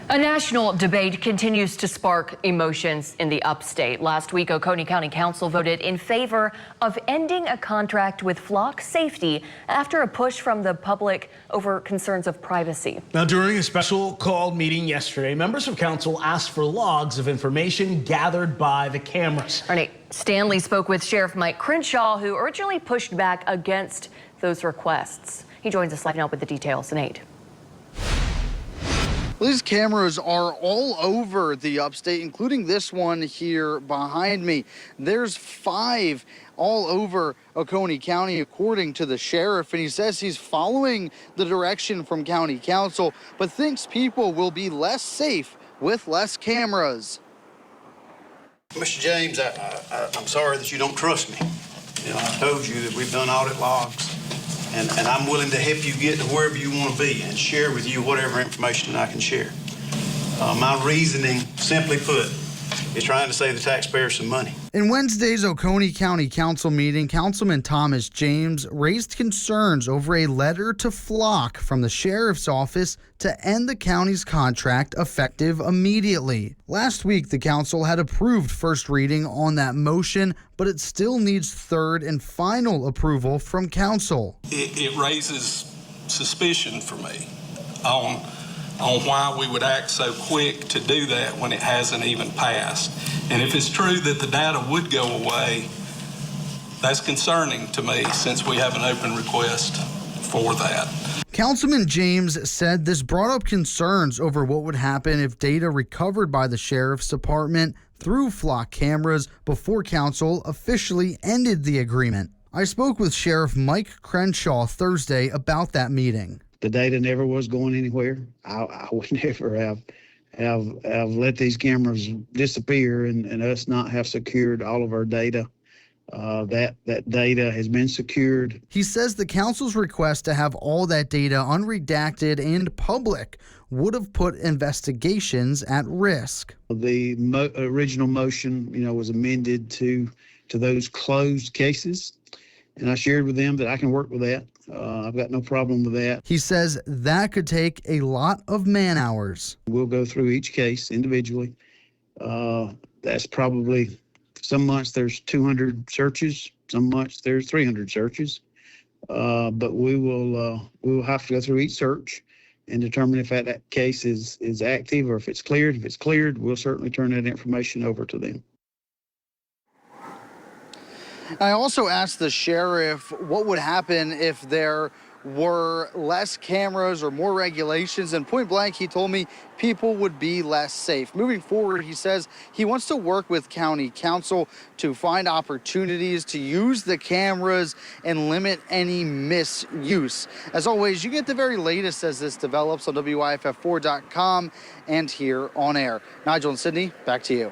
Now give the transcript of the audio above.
A national debate continues to spark emotions in the upstate. Last week, Oconee County Council voted in favor of ending a contract with flock safety after a push from the public over concerns of privacy. Now, during a special called meeting yesterday, members of council asked for logs of information gathered by the cameras. Our Nate Stanley spoke with Sheriff Mike Crenshaw, who originally pushed back against those requests. He joins us live now with the details. Nate. These cameras are all over the upstate, including this one here behind me. There's 5 all over Oconee County, according to the sheriff, and he says he's following the direction from county council, but thinks people will be less safe with less cameras. Mr. James, I'm sorry that you don't trust me. You know, I told you that we've done audit logs. And I'm willing to help you get to wherever you want to be and share with you whatever information I can share. My reasoning, simply put, is trying to save the taxpayers some money. In Wednesday's Oconee County Council meeting, Councilman Thomas James raised concerns over a letter to Flock from the sheriff's office to end the county's contract effective immediately. Last week, the council had approved first reading on that motion, but it still needs third and final approval from council. It raises suspicion for me on why we would act so quick to do that when it hasn't even passed. And if it's true that the data would go away, that's concerning to me since we have an open request for that. Councilman James said this brought up concerns over what would happen if data recovered by the sheriff's department through flock cameras before council officially ended the agreement. I spoke with Sheriff Mike Crenshaw Thursday about that meeting. The data never was going anywhere. I would never have let these cameras disappear and us not have secured all of our data. That data has been secured. He says the council's request to have all that data unredacted and public would have put investigations at risk. The original motion, was amended to those closed cases, and I shared with them that I can work with that. I've got no problem with that. He says that could take a lot of man hours. We'll go through each case individually. That's probably, some months there's 200 searches, some months there's 300 searches. But we will have to go through each search and determine if that case is active or if it's cleared. If it's cleared, we'll certainly turn that information over to them. I also asked the sheriff what would happen if there were less cameras or more regulations, and point blank, he told me people would be less safe. Moving forward, he says he wants to work with county council to find opportunities to use the cameras and limit any misuse. As always, you get the very latest as this develops on WIFF4.com and here on air. Nigel and Sydney, back to you.